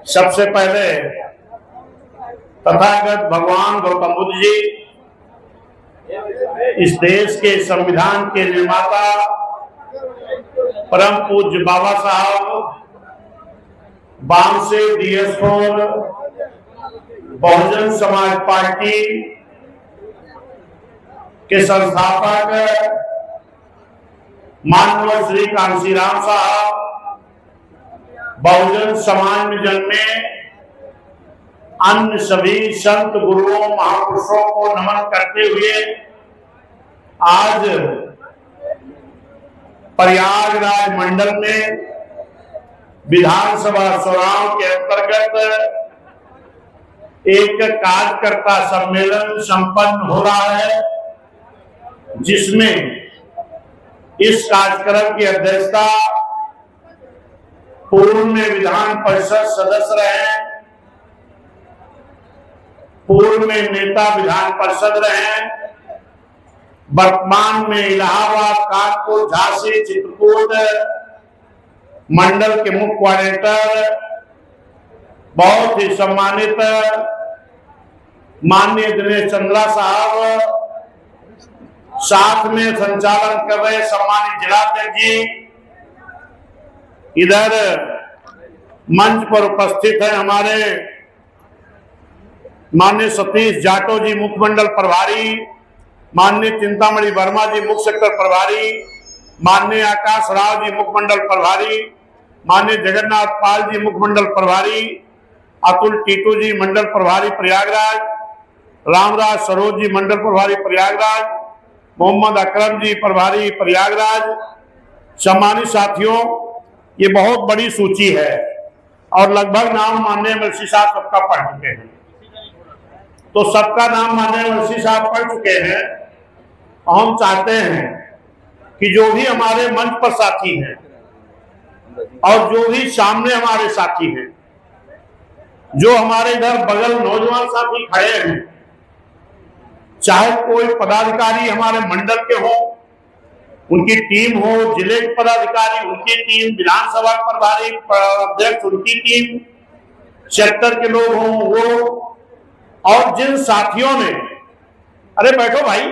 सबसे पहले तथागत भगवान गौतम बुद्ध जी, इस देश के संविधान के निर्माता परम पूज्य बाबा साहब बामसे DS4 बहुजन समाज पार्टी के संस्थापक माननीय श्री कांशीराम साहब बहुजन समाज में जन्मे अन्य सभी संत गुरुओं महापुरुषों को नमन करते हुए आज प्रयागराज मंडल में विधानसभा चुनाव के अंतर्गत एक कार्यकर्ता सम्मेलन संपन्न हो रहा है, जिसमें इस कार्यक्रम की अध्यक्षता पूर्व में विधान परिषद सदस्य रहे, पूर्व में नेता विधान परिषद रहे, वर्तमान में इलाहाबाद, कानपुर, झांसी, चित्रकूट मंडल के मुख्य कोऑर्डिनेटर बहुत ही सम्मानित माननीय दिनेश चंद्रा साहब, साथ में संचालन कर रहे सम्मानित जिलाध्यक्ष जी, इधर मंच पर उपस्थित है हमारे माननीय सतीश जाटव जी मुख्यमंडल प्रभारी, माननीय चिंतामणि वर्मा जी मुख्य सेक्टर प्रभारी, माननीय आकाश राव जी मुख्यमंडल प्रभारी, माननीय जगन्नाथ पाल जी मुख्यमंडल प्रभारी, अतुल टीटू जी मंडल प्रभारी प्रयागराज, रामराज सरोज जी मंडल प्रभारी प्रयागराज, मोहम्मद अकरम जी प्रभारी प्रयागराज। सम्मानित साथियों, ये बहुत बड़ी सूची है और लगभग नाम माननीय एमएलसी साहब सबका पढ़ चुके हैं, तो सबका नाम माननीय एमएलसी साहब पढ़ चुके हैं। हम चाहते हैं कि जो भी हमारे मंच पर साथी हैं और जो भी सामने हमारे साथी हैं, जो हमारे इधर बगल नौजवान साथी खड़े हैं, चाहे कोई पदाधिकारी हमारे मंडल के हो, उनकी टीम हो, जिले के पदाधिकारी उनकी टीम, विधानसभा प्रभारी अध्यक्ष उनकी टीम, सेक्टर के लोग हों वो, और जिन साथियों ने, अरे बैठो भाई,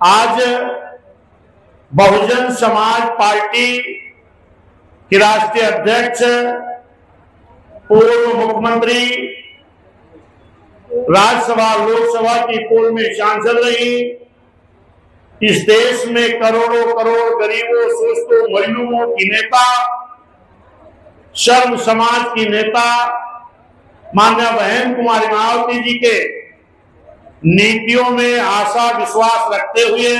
आज बहुजन समाज पार्टी के राष्ट्रीय अध्यक्ष, पूर्व मुख्यमंत्री, राज्यसभा लोकसभा की पूर्व में सांसद रही, इस देश में करोड़ों करोड़ गरीबों, शोषितों, मजलूमों की नेता, सर्व समाज की नेता माननीय बहन कुमारी मायावती जी के नीतियों में आशा विश्वास रखते हुए,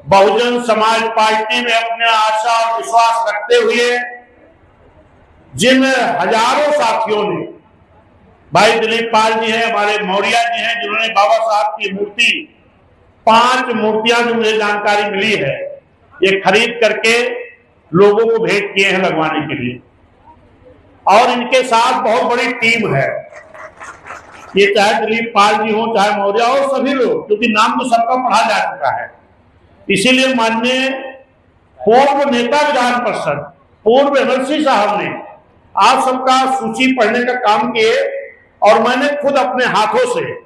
बहुजन समाज पार्टी में अपने आशा और विश्वास रखते हुए जिन हजारों साथियों ने, भाई दिलीप पाल जी हैं, हमारे मौर्या जी हैं, जिन्होंने बाबा साहब की मूर्ति, 5 मूर्तियां जो मुझे जानकारी मिली है, ये खरीद करके लोगों को भेंट किए हैं लगवाने के लिए, और इनके साथ बहुत बड़ी टीम है। ये चाहे दिलीप पाल जी हो, चाहे मौर्या हो, सभी लोग, क्योंकि नाम तो सबका पढ़ा जा चुका है, इसीलिए माननीय पूर्व नेता विधान परिषद, पूर्व एमएलसी साहब ने आप सबका सूची पढ़ने का काम किए, और मैंने खुद अपने हाथों से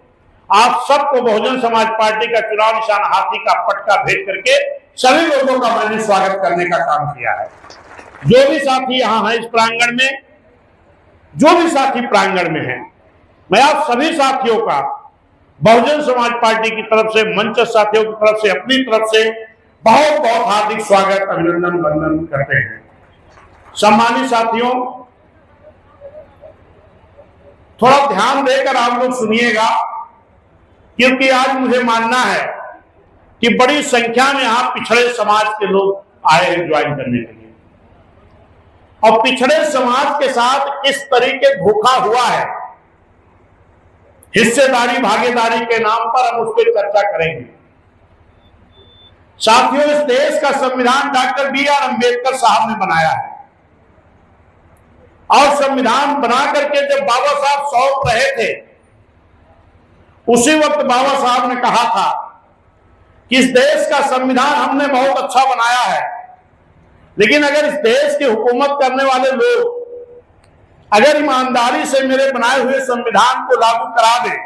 आप सबको बहुजन समाज पार्टी का चुनाव निशान हाथी का पटका भेज करके सभी लोगों का मैंने स्वागत करने का काम किया है। जो भी साथी यहाँ हैं इस प्रांगण में, जो भी साथी प्रांगण में हैं, मैं आप सभी साथियों का बहुजन समाज पार्टी की तरफ से, मंच साथियों की तरफ से, अपनी तरफ से बहुत बहुत हार्दिक स्वागत, अभिनंदन, वंदन करते हैं। सम्मानित साथियों, थोड़ा ध्यान देकर आप लोग सुनिएगा, क्योंकि आज मुझे मानना है कि बड़ी संख्या में यहाँ पिछड़े समाज के लोग आए हैं ज्वाइन करने के लिए, और पिछड़े समाज के साथ किस तरीके धोखा हुआ है, हिस्सेदारी भागीदारी के नाम पर हम उस पर चर्चा करेंगे। साथियों, इस देश का संविधान डॉक्टर BR अम्बेडकर साहब ने बनाया है, और संविधान बना करके जब बाबा साहब सौंप रहे थे, उसी वक्त बाबा साहब ने कहा था कि इस देश का संविधान हमने बहुत अच्छा बनाया है, लेकिन अगर इस देश की हुकूमत करने वाले लोग अगर ईमानदारी से मेरे बनाए हुए संविधान को लागू करा दें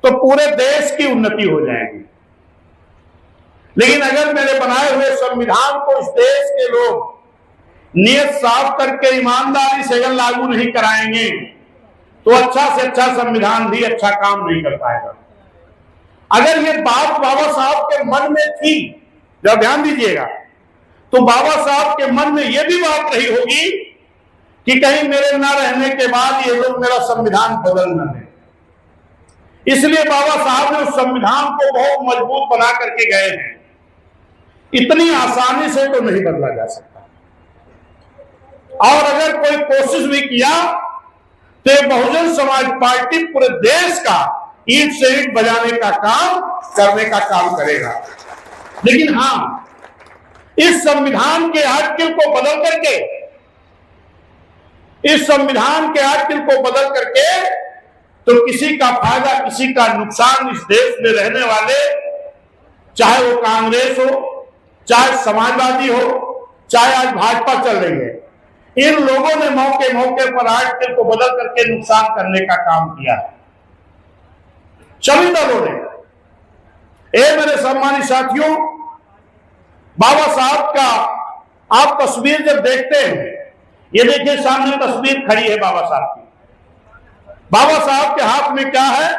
तो पूरे देश की उन्नति हो जाएगी। लेकिन अगर मेरे बनाए हुए संविधान को इस देश के लोग नियत साफ करके ईमानदारी से अगर लागू नहीं कराएंगे तो अच्छा से अच्छा संविधान भी अच्छा काम नहीं कर पाएगा। अगर ये बात बाबा साहब के मन में थी, जब ध्यान दीजिएगा, तो बाबा साहब के मन में यह भी बात रही होगी कि कहीं मेरे ना रहने के बाद ये लोग मेरा संविधान बदल न दें। इसलिए बाबा साहब ने उस संविधान को बहुत मजबूत बना करके गए हैं। इतनी आसानी से तो नहीं बदला जा सकता, और अगर कोई कोशिश भी किया तो बहुजन समाज पार्टी पूरे देश का ईंट से ईंट बजाने का काम करने का काम करेगा। लेकिन हां, इस संविधान के आर्टिकल को बदल करके, इस संविधान के आर्टिकल को बदल करके तो किसी का फायदा किसी का नुकसान इस देश में रहने वाले, चाहे वो कांग्रेस हो, चाहे समाजवादी हो, चाहे आज भाजपा चल रही है, इन लोगों ने मौके मौके पर आर्टिकल को बदल करके नुकसान करने का काम किया है। सभी दलों ने। मेरे सम्मानित साथियों, बाबा साहब का आप तस्वीर जब देखते हैं, ये देखिए सामने तस्वीर खड़ी है बाबा साहब की। बाबा साहब के हाथ में क्या है?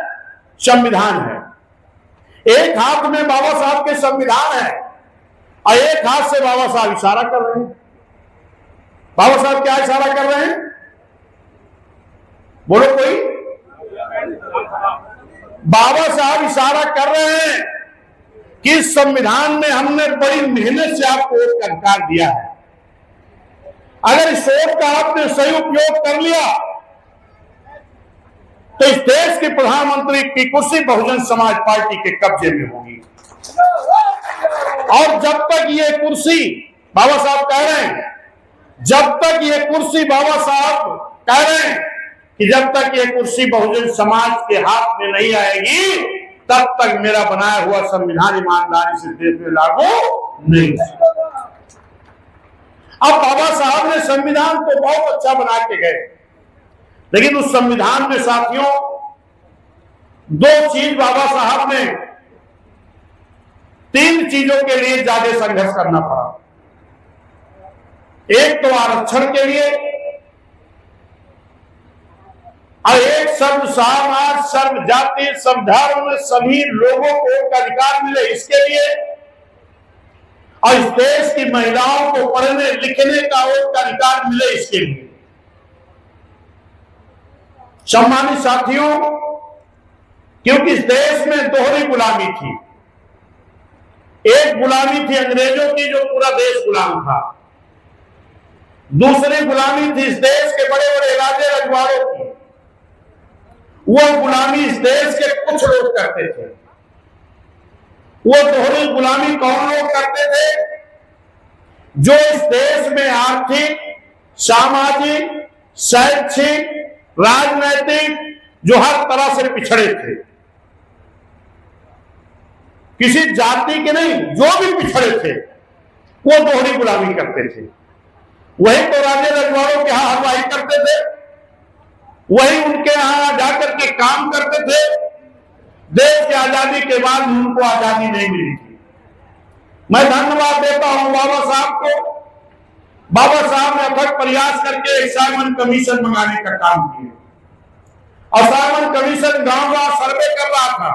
संविधान है। एक हाथ में बाबा साहब के संविधान है और एक हाथ से बाबा साहब इशारा कर रहे हैं। बाबा साहब क्या इशारा कर रहे हैं? बोलो कोई। बाबा साहब इशारा कर रहे हैं कि इस संविधान में हमने बड़ी मेहनत से आपको वोट का अधिकार दिया है। अगर इस वोट का आपने सही उपयोग कर लिया तो इस देश के प्रधानमंत्री की कुर्सी बहुजन समाज पार्टी के कब्जे में होगी। और जब तक ये कुर्सी, बाबा साहब कह रहे हैं, जब तक ये कुर्सी, बाबा साहब कह रहे हैं कि जब तक ये कुर्सी बहुजन समाज के हाथ में नहीं आएगी तब तक मेरा बनाया हुआ संविधान ईमानदारी से देश में लागू नहीं होगा। अब बाबा साहब ने संविधान को बहुत अच्छा बना के गए, लेकिन उस संविधान में साथियों दो चीज बाबा साहब ने, तीन चीजों के लिए ज्यादा संघर्ष करना पड़ा। एक तो आरक्षण के लिए, और एक सर्व समाज, सर्व जाति, सब धर्म, सभी लोगों को वोट का अधिकार मिले इसके लिए, और इस देश की महिलाओं को पढ़ने लिखने का वोट का अधिकार मिले इसके लिए। सम्मानित साथियों, क्योंकि इस देश में दोहरी गुलामी थी। एक गुलामी थी अंग्रेजों की, जो पूरा देश गुलाम था। दूसरी गुलामी थी इस देश के बड़े बड़े राजे रजवाड़ों की। वो गुलामी इस देश के कुछ लोग करते थे। वो दोहरी गुलामी कौन लोग करते थे? जो इस देश में आर्थिक, सामाजिक, शैक्षिक, राजनैतिक, जो हर तरह से पिछड़े थे। किसी जाति के नहीं, जो भी पिछड़े थे वो दोहरी गुलामी करते थे। वही तो राजे रजवाड़ों के यहां हलवाई करते थे, वही उनके यहां जाकर के काम करते थे। देश की आजादी के बाद उनको आजादी नहीं मिली थी। मैं धन्यवाद देता हूं बाबा साहब को। बाबा साहब ने अथक प्रयास करके एक साइमन कमीशन मंगाने का काम किया, और साइमन कमीशन गांव-गांव सर्वे कर रहा था।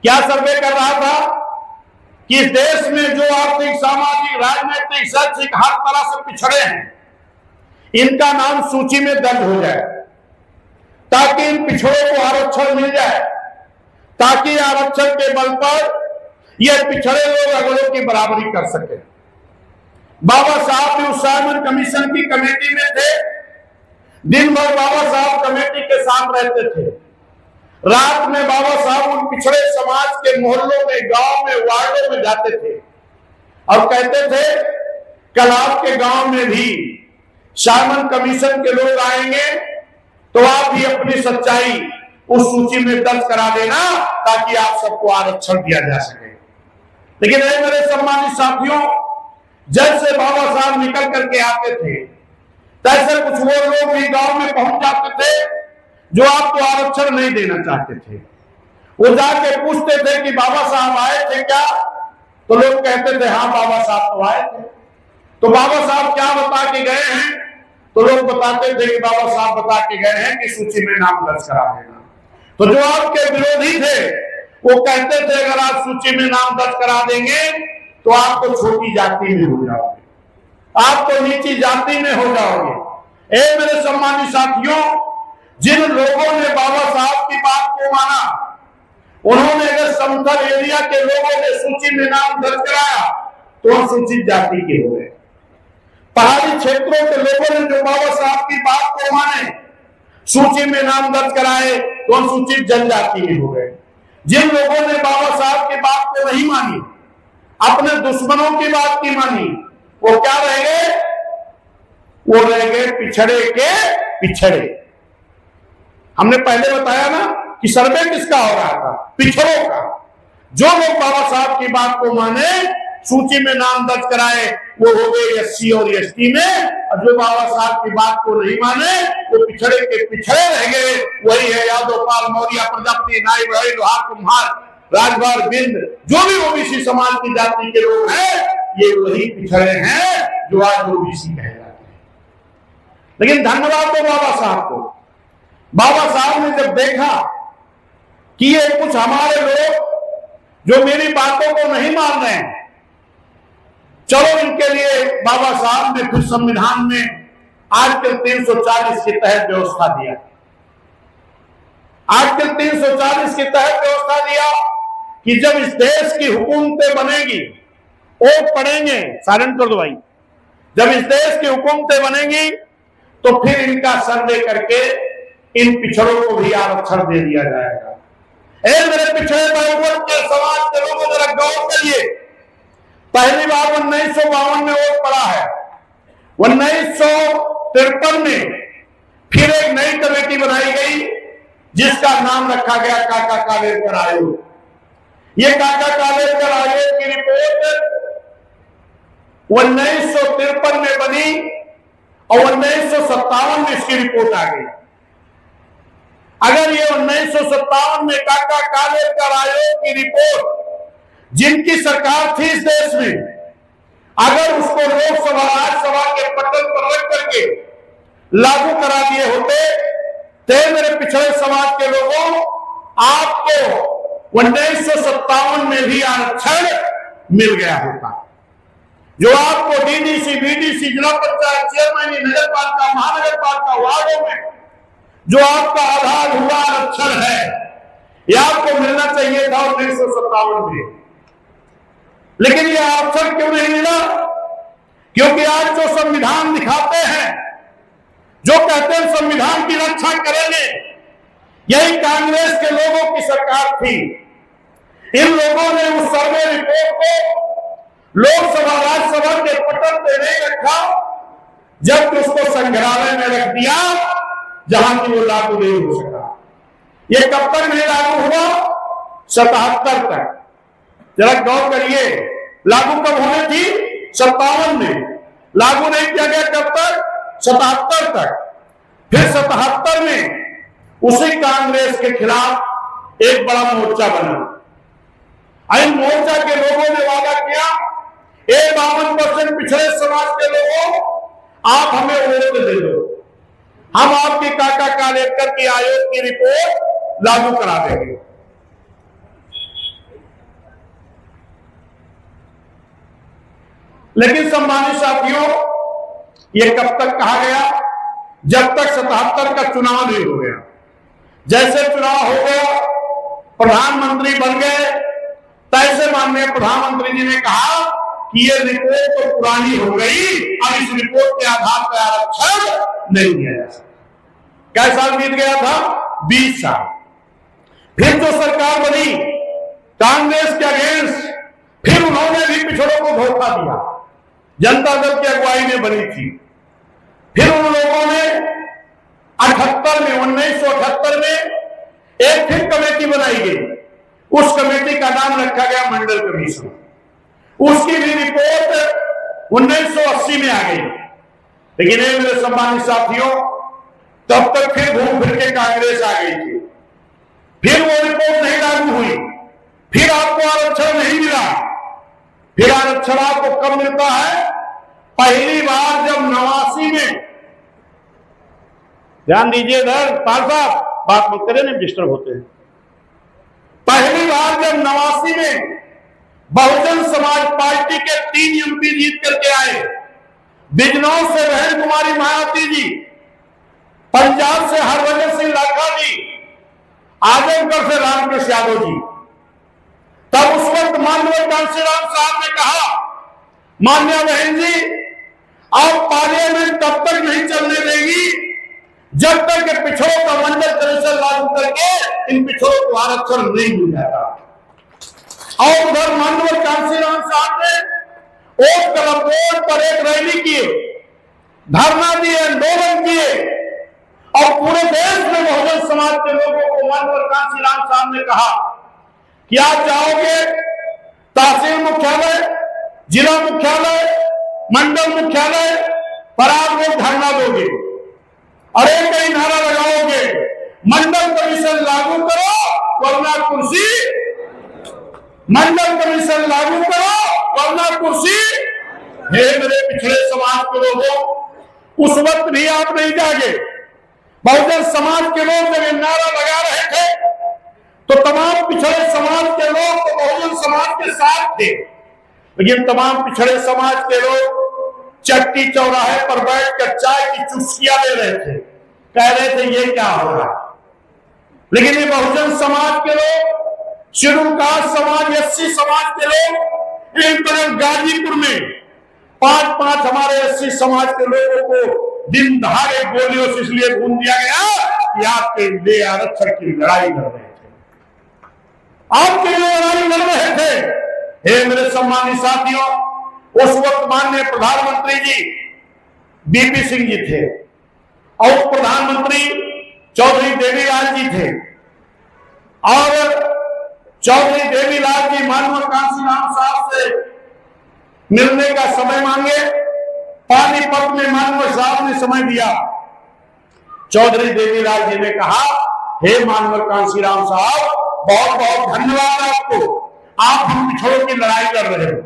क्या सर्वे कर रहा था? कि इस देश में जो आर्थिक, सामाजिक, राजनीतिक, शैक्षिक हर तरह से पिछड़े हैं, इनका नाम सूची में दर्ज हो जाए, ताकि इन पिछड़ों को आरक्षण मिल जाए, ताकि आरक्षण के बल पर ये पिछड़े लोग अगलों की बराबरी कर सके। बाबा साहब भी उस साइमन कमीशन की कमेटी में थे। दिन भर बाबा साहब कमेटी के साथ रहते थे। रात में बाबा साहब उन पिछड़े समाज के मोहल्लों में, गांव में, वार्डों में जाते थे और कहते थे कल आपके गांव में भी साइमन कमीशन के लोग आएंगे तो आप भी अपनी सच्चाई उस सूची में दर्ज करा देना, ताकि आप सबको आरक्षण दिया जा सके। लेकिन मेरे सम्मानित साथियों, जैसे बाबा साहब निकल करके आते थे, तैसे कुछ वो लोग भी गांव में पहुंच जाते थे जो आपको आरक्षण नहीं देना चाहते थे। वो जाके पूछते थे कि बाबा साहब आए थे क्या? तो लोग कहते थे हाँ बाबा साहब तो आए थे। तो बाबा साहब क्या बता के गए हैं? तो लोग बताते थे कि बाबा साहब बता के गए हैं कि सूची में नाम दर्ज करा देना। तो जो आपके विरोधी थे वो कहते थे अगर आप सूची में नाम दर्ज करा देंगे तो आप तो छोटी जाति में हो जाओगे, आप तो नीची जाति में हो जाओगे। ए मेरे सम्मानित साथियों, जिन लोगों ने बाबा साहब की बात को माना, उन्होंने अगर समतल एरिया के लोगों ने सूची में नाम दर्ज कराया तो अनुसूचित जाति के हो गए। पहाड़ी क्षेत्रों के लोगों ने जो बाबा साहब की बात को माने, सूची में नाम दर्ज कराए तो अनुसूचित जनजाति के हो गए। जिन लोगों ने बाबा साहब की बात को नहीं मानी, अपने दुश्मनों की बात की मानी, वो क्या रह गए? वो रह गए पिछड़े के पिछड़े। हमने पहले बताया ना कि सर्वे किसका हो रहा था? पिछड़ों का। जो लोग बाबा साहब की बात को माने, सूची में नाम दर्ज कराए, वो हो गए एससी और एसटी में, और जो बाबा साहब की बात को नहीं माने वो पिछड़े के पिछड़े रह गए। वही है यादव, पाल, मौर्य, प्रजापति, नाई, बढ़ई, लोहार, कुम्हार, राजभर, बिंद, जो भी ओबीसी समाज की जाति के लोग हैं, ये वही पिछड़े हैं जो आज ओबीसी कहे जाते हैं। लेकिन धन्यवाद तो बाबा साहब को। बाबा साहब ने जब देखा कि ये कुछ हमारे लोग जो मेरी बातों को नहीं मान रहे हैं, चलो इनके लिए बाबा साहब ने फिर संविधान में आर्टिकल 340 के तहत व्यवस्था दिया। आर्टिकल 340 के तहत व्यवस्था दिया कि जब इस देश की हुकूमतें बनेगी, वो पढ़ेंगे, साइलेंट कर दो भाई, जब इस देश की हुकूमतें बनेंगी तो फिर इनका सर्वे करके इन पिछड़ों को भी आरक्षण दे दिया जाएगा। मेरे पिछड़े बहुमत के समाज के लोगों जरा गौर करिए, पहली बार 1952 में वोट पड़ा है। 1953 में फिर एक नई कमेटी बनाई गई जिसका नाम रखा गया काका कालेलकर आयोग। ये काका कालेलकर आयोग की रिपोर्ट 1953 में बनी और 1957 में इसकी रिपोर्ट आ गई। अगर ये 1957 में काका कालेलकर आयोग की रिपोर्ट, जिनकी सरकार थी इस देश में, अगर उसको लोकसभा राज्यसभा के पटल पर रख करके लागू करा दिए होते तो मेरे पिछड़े समाज के लोगों, आपको 1957 में भी आरक्षण मिल गया होता। जो आपको डीडीसी, बीडीसी, जिला पंचायत चेयरमैन, नगर पालिका, महानगर पालिका, वार्डों में जो आपका आधार हुआ आरक्षण है, यह आपको मिलना चाहिए था 1957 में। लेकिन यह आरक्षण क्यों नहीं मिला? क्योंकि आज जो संविधान दिखाते हैं, जो कहते हैं संविधान की रक्षा करेंगे, यही कांग्रेस के लोगों की सरकार थी। इन लोगों ने उस सर्वे रिपोर्ट को लोकसभा राज्यसभा के पटल पे नहीं रखा, जबकि उसको संग्रहालय में रख दिया जहां की वो लागू नहीं हो सका। ये कब तक नहीं लागू हुआ? 77 तक। जरा गौर करिए, लागू कब होनी थी? 57 में। लागू नहीं किया गया कब तक? 77 तक। फिर 77 में उसी कांग्रेस के खिलाफ एक बड़ा मोर्चा बना। इन मोर्चा के लोगों ने वादा किया, 52% पिछड़े समाज के लोगों, आप हमें वोट दे दो, हम आपकी काका कालेलकर की आयोग की रिपोर्ट लागू करा देंगे। लेकिन सम्मानित साथियों, यह कब तक कहा गया? जब तक 77 का चुनाव नहीं हो गया। जैसे चुनाव हो गया, प्रधानमंत्री बन गए, तैसे माननीय प्रधानमंत्री जी ने कहा कि ये रिपोर्ट तो पुरानी हो गई, अब इस रिपोर्ट के आधार पर आरक्षण नहीं दिया जा सकता। क्या साल बीत गया था? 20 साल। फिर जो सरकार बनी कांग्रेस के अगेंस्ट, फिर उन्होंने भी पिछड़ों को धोखा दिया। जनता दल की अगुवाई में बनी थी। फिर उन लोगों ने 1978 में एक फिर कमेटी बनाई गई। उस कमेटी का नाम रखा गया मंडल कमीशन। उसकी भी रिपोर्ट 1980 में आ गई। लेकिन मेरे सम्मानित साथियों, तब तक फिर घूम फिर के कांग्रेस आ गई थी, फिर वो रिपोर्ट नहीं लागू हुई, फिर आपको आरक्षण नहीं मिला। फिर आरक्षण आपको कब मिलता है? पहली बार जब 89 में, ध्यान दीजिए इधर, पाल साहब बात मत करें, नहीं डिस्टर्ब होते हैं। पहली बार जब 89 में बहुजन समाज पार्टी के 3 एमपी जीत करके आए, बिजनौर से बहन कुमारी मायावती जी, पंजाब से हरभजन सिंह लाखा जी, आजमगढ़ से रामकृष्ण यादव जी, तब उस वक्त माननीय कांशीराम साहब ने कहा, मान्या बहन जी आप पार्लियामेंट तब तक नहीं चलने देगी जब तक के पिछड़ों का मंडल कमीशन लागू करके इन पिछड़ों को आरक्षण नहीं मिल जाएगा। और उधर माननीय कांशीराम साहब ने ओट कलम बोर्ड पर एक रैली किए, धरना दिए, आंदोलन किए, और पूरे देश में बहुजन समाज के लोगों को माननीय कांशीराम साहब ने कहा कि आप जाओगे तहसील मुख्यालय, जिला मुख्यालय, मंडल मुख्यालय पर आप लोग धरना दोगे और एक ही नारा लगाओगे, मंडल कमीशन लागू करो वरना कुर्सी, मंडल कमीशन लागू करो वरना कुर्सी। हे मेरे पिछड़े समाज के लोगों, उस वक्त भी आप नहीं जागे। बहुजन समाज के लोग जब नारा लगा रहे थे तो तमाम पिछड़े समाज के लोग तो बहुजन समाज के साथ थे, लेकिन तमाम पिछड़े समाज के लोग चट्टी चौराहे पर बैठकर चाय की चुस्कियां ले रहे थे, कह रहे थे ये क्या हो रहा है। लेकिन ये बहुजन समाज के लोग, शेड्यूल कास्ट समाज, एससी समाज के लोग, एक तरफ गाजीपुर में 5-5 हमारे एससी समाज के लोगों को दिन दहाड़े गोलियों से इसलिए भून दिया गया कि आपके लिए आरक्षण की लड़ाई लड़ रहे थे, आपके लिए लड़ाई लड़ रहे थे। हे मेरे सम्मानित साथियों, उस वक्त माननीय प्रधानमंत्री जी बीपी सिंह जी थे और प्रधानमंत्री चौधरी देवीलाल जी थे, और चौधरी देवीलाल जी माननीय कांशीराम साहब से मिलने का समय मांगे, पानीपत में माननीय साहब ने समय दिया। चौधरी देवीलाल जी ने कहा, हे माननीय कांशीराम साहब बहुत बहुत धन्यवाद आपको, आप हम पिछड़ों की लड़ाई लड़ रहे हो।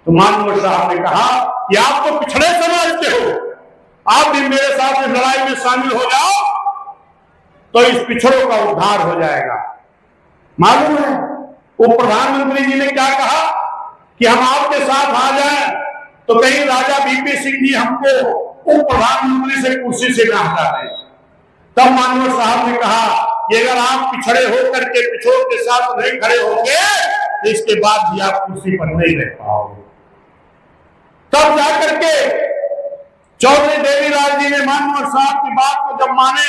तो माननीय साहब ने कहा कि आप तो पिछड़े समाज के हो, आप भी मेरे साथ इस लड़ाई में शामिल हो जाओ तो इस पिछड़ों का उद्धार हो जाएगा। मालूम है वो प्रधानमंत्री जी ने क्या कहा कि हम आपके साथ आ जाएं तो कहीं राजा बीपी सिंह जी हमको उप प्रधानमंत्री से कुर्सी से ना हटा दें। तब माननीय साहब ने कहा कि अगर आप पिछड़े होकर के पिछड़ों के साथ नहीं खड़े होंगे तो इसके बाद भी आप कुर्सी पर नहीं रह पाओगे। तब जाकर के चौधरी देवीलाल जी ने माननीय साहब की बात को जब माने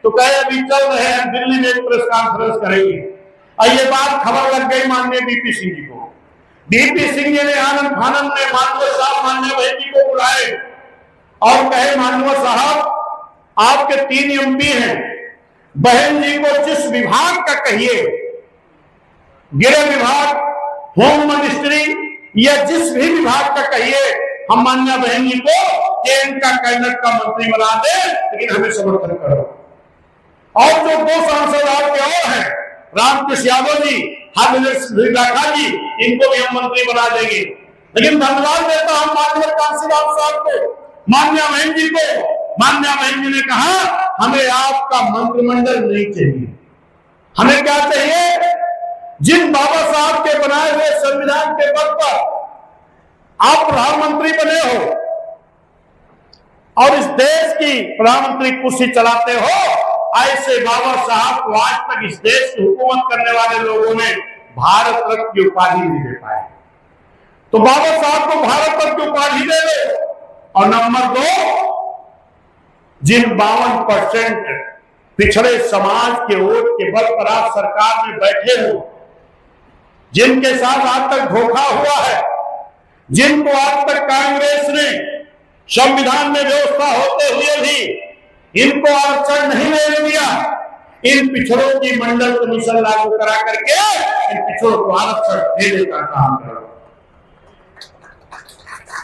तो कहे अभी चल रहे हैं दिल्ली में एक प्रेस कॉन्फ्रेंस करेंगे, और ये बात खबर लग गई माननीय बीपी सिंह जी को। बीपी सिंह जी ने आनंद फानंद में माननीय साहब माननीय बहन जी को बुलाए और कहे, माननीय साहब आपके 3 एमपी हैं, बहन जी को जिस विभाग का कहिए, गृह विभाग, होम मिनिस्ट्री या जिस भी विभाग का कहिए, हम मान्या बहन जी को इनका कैबिनेट का मंत्री बना दे, लेकिन हमें समर्थन करो। और जो 2 सांसद आपके और हैं, रामकृष्ण यादव जी, हरभजन सिंह लाखा जी, इनको भी हम मंत्री बना देंगे। लेकिन धन्यवाद देता हम माननीय कांशीराम साहब को, मान्या बहन जी को। मान्या बहन जी ने कहा हमें आपका मंत्रिमंडल नहीं चाहिए, हमें क्या चाहिए, जिन बाबा साहब के बनाए हुए संविधान के पद पर आप प्रधानमंत्री बने हो और इस देश की प्रधानमंत्री कुर्सी चलाते हो, ऐसे बाबा साहब को आज तक इस देश की हुकूमत करने वाले लोगों ने भारत रत्न की उपाधि नहीं दे पाए। तो बाबा साहब को भारत रत्न की उपाधि दे दो। और नंबर 2, जिन 52% पिछड़े समाज के वोट के बल पर आप सरकार में बैठे हो, जिनके साथ आज तक धोखा हुआ है, जिनको आज तक कांग्रेस ने संविधान में व्यवस्था होते हुए भी इनको आरक्षण नहीं लेने दिया, इन पिछड़ों की मंडल कमीशन लागू करा करके इन पिछड़ों को आरक्षण देने का काम करो।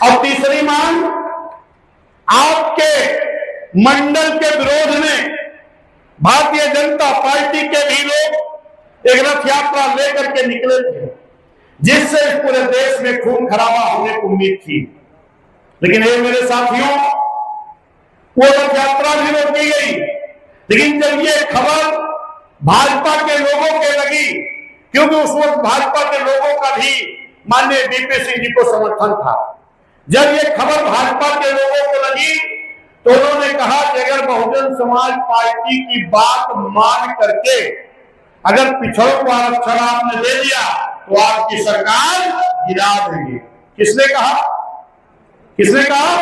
और तीसरी मांग आपके मंडल के विरोध में भारतीय जनता पार्टी के भी लोग एक रथ यात्रा लेकर के निकले थे, जिससे पूरे देश में खून खराबा होने की उम्मीद थी। लेकिन ये मेरे साथियों, वो रथ यात्रा भी रोकी गई। लेकिन जब ये खबर भाजपा के लोगों के लगी, क्योंकि उस वक्त भाजपा के लोगों का भी माननीय वीपी सिंह जी को समर्थन था, जब ये खबर भाजपा के लोगों को लगी तो उन्होंने कहा कि अगर बहुजन समाज पार्टी की बात मान करके अगर पिछड़ों को आरक्षण आपने दे दिया तो आपकी सरकार गिरा देंगे। किसने कहा? किसने कहा?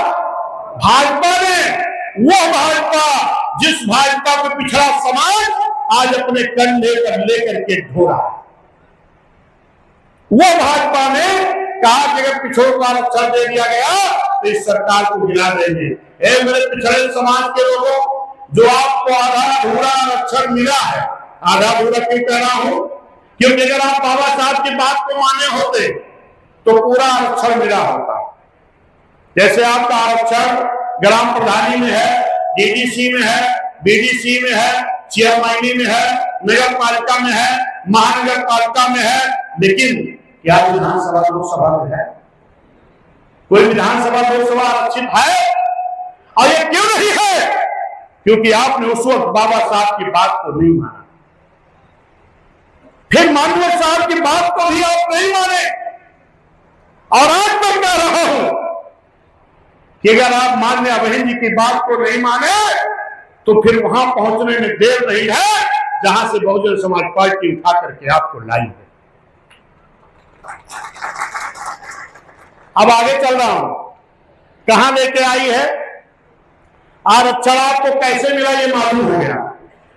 भाजपा ने। वो भाजपा जिस भाजपा को पिछड़ा समाज आज अपने कंधे पर लेकर के ढो रहा है, वो भाजपा ने कहा कि अगर पिछड़ों को आरक्षण दे दिया गया तो इस सरकार को गिरा देंगे। मेरे पिछड़े समाज के लोगों, जो आपको आधा अधूरा आरक्षण मिला है, आधा अधूरा क्यों कह रहा हूं? क्योंकि अगर आप बाबा साहब की बात को माने होते तो पूरा आरक्षण मिला होता। जैसे आपका आरक्षण ग्राम प्रधानी में है, डीडीसी में है, बीडीसी में है, चेयरमैनी में है, नगर पालिका में है, महानगर पालिका में है, लेकिन क्या विधानसभा लोकसभा में है? कोई विधानसभा लोकसभा आरक्षित है? और ये क्यों नहीं है? क्योंकि आपने उस वक्त बाबा साहब की बात को नहीं माना। फिर माननीय साहब की बात को भी आप नहीं माने, और आज मैं कह रहा हूं कि अगर आप माननीय बहन जी की बात को नहीं माने तो फिर वहां पहुंचने में देर नहीं है जहां से बहुजन समाज पार्टी उठा करके आपको लाई है। अब आगे चल रहा हूं, कहां लेके आई है आरक्षण, आपको कैसे मिला ये मालूम हो गया।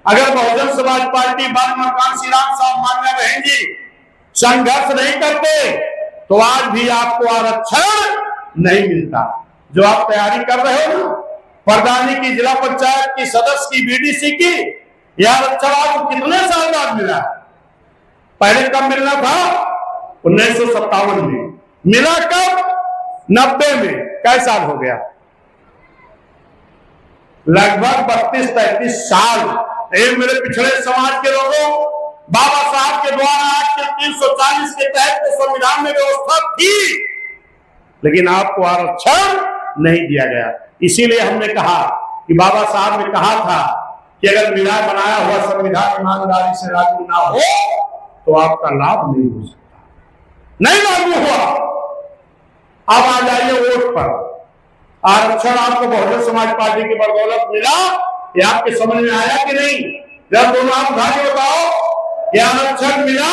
अगर बहुजन समाज पार्टी बाबा कांसी राम साहब मान्य बहन जी संघर्ष नहीं करते तो आज भी आपको आरक्षण नहीं मिलता। जो आप तैयारी कर रहे हो ना, प्रधानी की, जिला पंचायत की, सदस्य की, बीडीसी की, यह आरक्षण आपको कितने साल बाद मिला? पहले कब मिलना था? 1957 में। मिला कब? 90 में। कई साल हो गया? लगभग 32-33 साल। मेरे पिछड़े समाज के लोगों, बाबा साहब के द्वारा आज के 340 के तहत संविधान में व्यवस्था थी, लेकिन आपको आरक्षण नहीं दिया गया। इसीलिए हमने कहा कि बाबा साहब ने कहा था कि अगर मेरा बनाया हुआ संविधान ईमानदारी से लागू ना हो तो आपका लाभ नहीं हो सकता। नहीं लागू हुआ। अब आ जाइए वोट पर। आरक्षण आपको बहुजन समाज पार्टी की बदौलत मिला, ये आपके समझ में आया कि नहीं? जब दोनों आप भाई बताओ कि आरक्षण मिला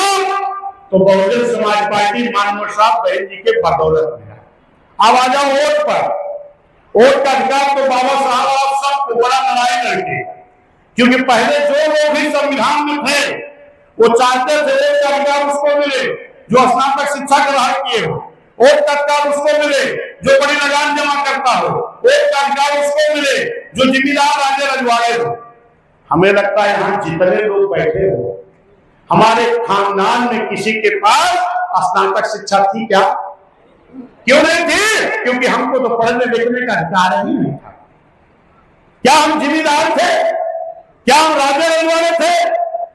तो बहुजन समाज पार्टी माननीय साहब बहन जी के बदौलत मिला। अब आ जाओ वोट पर। वोट का अधिकार तो बाबा साहब आप सबको बड़ा लड़ाई लड़के, क्योंकि पहले जो लोग भी संविधान में थे वो चाहते थे वोट का अधिकार उसको मिले जो स्नातक शिक्षा ग्रहण किए हो, वोट का अधिकार उसको मिले जो बड़ी लगान जमा करता हो, वोट का अधिकार उसको मिले जो जिम्मेदार राजे रजवाड़े हो। हमें लगता है यहाँ जितने लोग बैठे हो, हमारे खानदान में किसी के पास स्नातक शिक्षा थी क्या? क्यों नहीं थी? क्योंकि हमको तो पढ़ने लिखने का अधिकार ही नहीं था। क्या हम जिम्मेदार थे? क्या हम राजे रजवाड़े थे?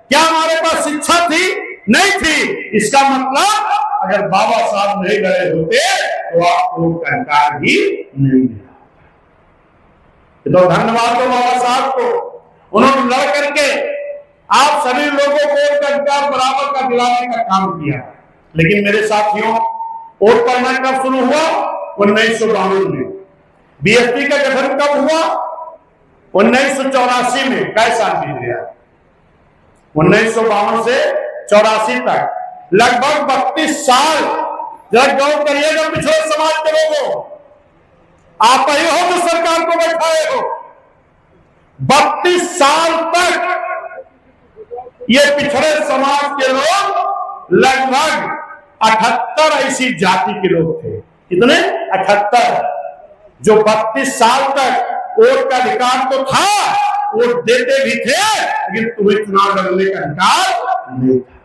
क्या हमारे पास शिक्षा थी? नहीं थी। इसका मतलब अगर बाबा साहब नहीं गए होते तो आपको उनका अधिकार ही नहीं मिला। तो धन्यवाद दो बाबा साहब को, उन्होंने लड़ करके आप सभी लोगों को उनका अधिकार बराबर का दिलाने का काम किया। लेकिन मेरे साथियों, वोट पढ़ना कब शुरू हुआ? 1952 में। बीएसपी का गठन कब हुआ? 1984 में। कई साल बीत गया? 1952 से 84 तक लगभग 32 साल। जरा गौर करिएगा पिछड़े समाज के लोगों, आप ही हो तो सरकार को बैठाए हो। 32 साल तक ये पिछड़े समाज के लोग, लगभग 78 ऐसी जाति के लोग थे। कितने? 78, जो 32 साल तक वोट का अधिकार तो था, वोट देते भी थे, लेकिन तुम्हें चुनाव लड़ने का अधिकार नहीं था।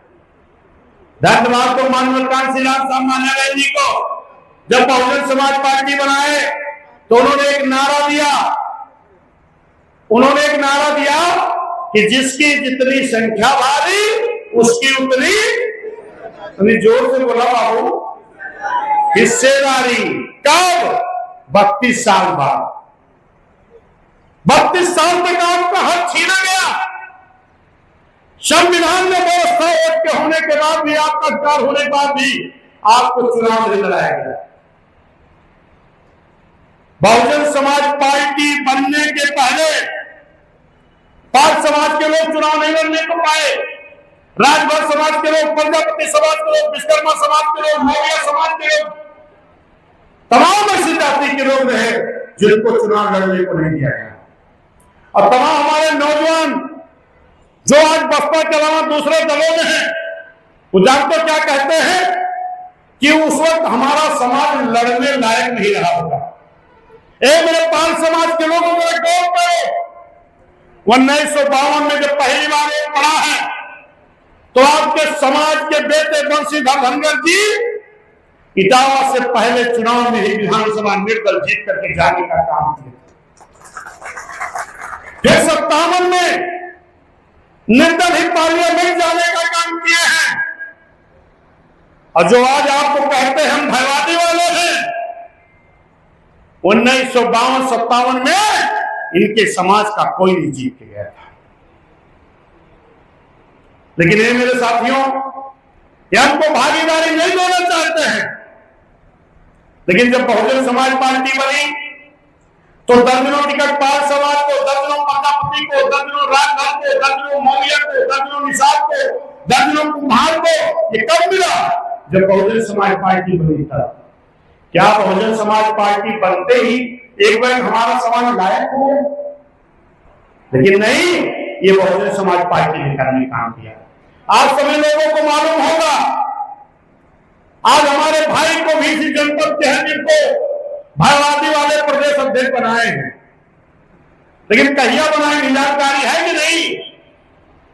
धन्यवाद तो माननीय कांसी राम साहब मान्य बहन जी को, जब बहुजन समाज पार्टी बनाए तो उन्होंने एक नारा दिया कि जिसकी जितनी संख्या भारी उसकी उतनी जोर से बोला बाबू हिस्सेदारी। कब? 32 साल बाद। 32 साल तक आपका हक छीना गया। संविधान में व्यवस्था वोट के होने के बाद भी, आपका अधिकार होने के बाद भी आपको चुनाव नहीं लड़ाया गया। बहुजन समाज पार्टी बनने के पहले पाल समाज के लोग चुनाव नहीं लड़ने को पाए। राजभर समाज के लोग, प्रजापति समाज के लोग, विश्वकर्मा समाज के लोग, मौर्य समाज के लोग, तमाम ऐसी जाति के लोग रहे जिनको चुनाव लड़ने को नहीं दिया गया। और तमाम हमारे नौजवान जो आज बसपा के अलावा दूसरे दलों में हैं, वो जानते क्या कहते हैं कि उस वक्त हमारा समाज लड़ने लायक नहीं रहा होगा। मेरे पाल समाज के लोगों को गौर करो, 1952 में जब पहली बार ये पढ़ा है तो आपके समाज के बेटे बंशीधर धनगर जी इटावा से पहले चुनाव में ही विधानसभा निर्दल जीत करके जाने का काम किया। फिर 57 में निर्दल ही पार्लियामेंट जाने का काम किए हैं। और जो आज आपको कहते हैं हम भयवादी वाले हैं, 1952-57 में इनके समाज का कोई नहीं जीत के गया था। लेकिन ये मेरे साथियों, ये हमको भागीदारी नहीं देना चाहते हैं। लेकिन जब बहुजन समाज पार्टी बनी तो दर्जनों टिकट पाल समाज को, दर्जनों प्रजापति को, दर्जनों राजभर को, दर्जनों मौर्य को, दर्जनों निषाद को, दर्जनों कुम्हार को ये कब मिला? जब बहुजन समाज पार्टी बनी था। क्या बहुजन समाज पार्टी बनते ही एक बार हमारा समाज लायक हो? लेकिन नहीं, ये बहुजन समाज पार्टी ने करने काम किया। आज सभी लोगों को मालूम होगा, आज हमारे भाई को भी इसी जनपद के हैं जिनको भयवादी वाले प्रदेश अध्यक्ष बनाए हैं। लेकिन कहिया बनाए जानकारी है कि नहीं?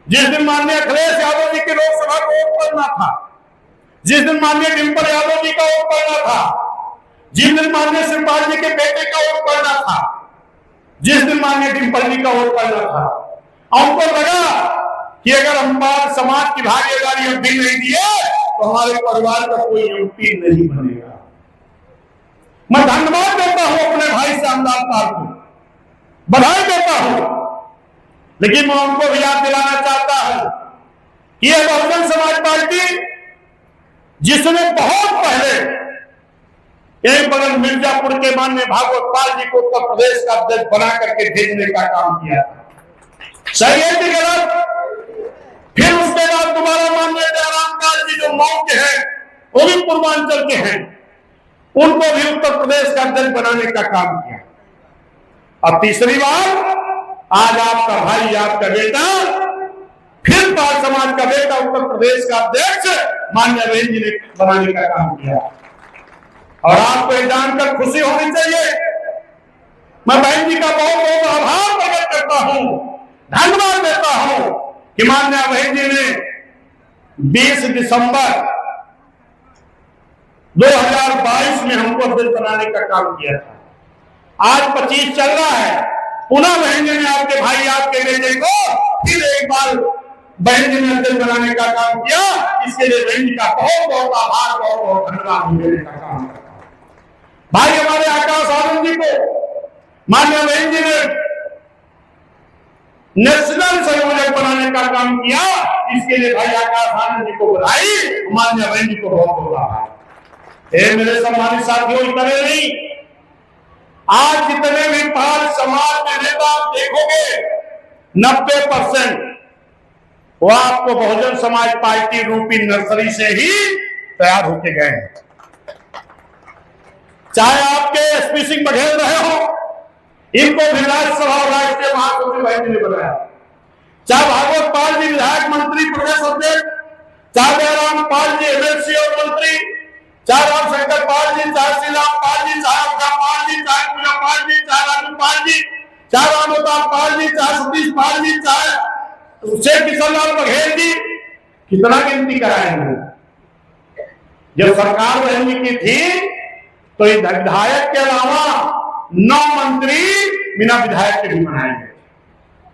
जिस दिन माननीय अखिलेश यादव जी के लोकसभा को वोट पड़ना था, जिस दिन माननीय डिम्पल यादव जी का वोट पड़ना था, जिस दिन माननीय शिवपाल जी के बेटे का वोट पड़ना था, जिस दिन माननीय डिम्पल जी का वोट पड़ना था, हमको लगा कि अगर हम पाल समाज की भागीदारी अब भी नहीं दिए तो हमारे परिवार का कोई एमपी नहीं बनेगा। मैं धन्यवाद देता हूं अपने भाई श्यामलाल पाल को, बधाई देता हूं। लेकिन मैं उनको भी याद दिलाना चाहता हूं कि यह बहुजन समाज पार्टी जिसने बहुत पहले एक बगल मिर्जापुर के माननीय भागवत पाल जी को उत्तर प्रदेश का अध्यक्ष बना करके भेजने का काम किया था, सही है कि गलत? फिर उसके बाद दोबारा माननीय जयराम पाल जी जो मऊ के हैं, वो भी पूर्वांचल के हैं, उनको भी उत्तर प्रदेश का अध्यक्ष बनाने का काम किया। अब तीसरी बार आज आपका भाई, आपका बेटा, फिर पाल समाज का बेटा उत्तर प्रदेश का अध्यक्ष माननीय बहन जी ने बनाने का काम किया। और आपको ये जानकर खुशी होनी चाहिए, मैं बहन जी का बहुत बहुत आभार प्रकट करता हूं, धन्यवाद देता हूं कि माननीय बहन जी ने 20 दिसंबर 2022 में हमको अध्यक्ष बनाने का काम किया था। आज 25 चल रहा है, पुनः बहन जी ने आपके भाई, आपके बेटे को फिर एक बार बहन जी ने अध्यक्ष बनाने का काम किया। इसके लिए बहन जी का बहुत बहुत आभार, बहुत बहुत धन्यवाद देने का काम करता हूं। भाई हमारे आकाश आनंद जी को माननीय बहन जी ने नेशनल संयोजक बनाने का काम किया। इसके लिए भाई आकाश आनंद जी को बधाई, माननीय बहन जी को बहुत बहुत आभार। मेरे सम्मानित साथियों, इतने नहीं, आज जितने भी पाल समाज के नेता आप देखोगे 90% वो आपको बहुजन समाज पार्टी रूपी नर्सरी से ही तैयार होके गए हैं। चाहे आपके एसपी सिंह बघेल रहे हो, इनको भी राज्यसभा और राष्ट्रीय महासचिव बहन जी ने बनाया। चाहे भागवत पाल जी विधायक मंत्री प्रदेश अध्यक्ष, चाहे जयराम पाल जी एमएलसी और मंत्री, चाहे रामशंकर पाल जी, चाहे श्रीराम पाल जी, चाहे अवधा पाल जी, चाहे पूजा पाल जी, चाहे राजू पाल जी, चाहे रामोदास पाल जी, चाहे सतीश पाल जी, चाहे शेख किशन लाल बघेल जी, कितना गिनती कराएंगे। जब सरकार बहन जी की थी तो विधायक के अलावा 9 मंत्री बिना विधायक के भी बनाए गए।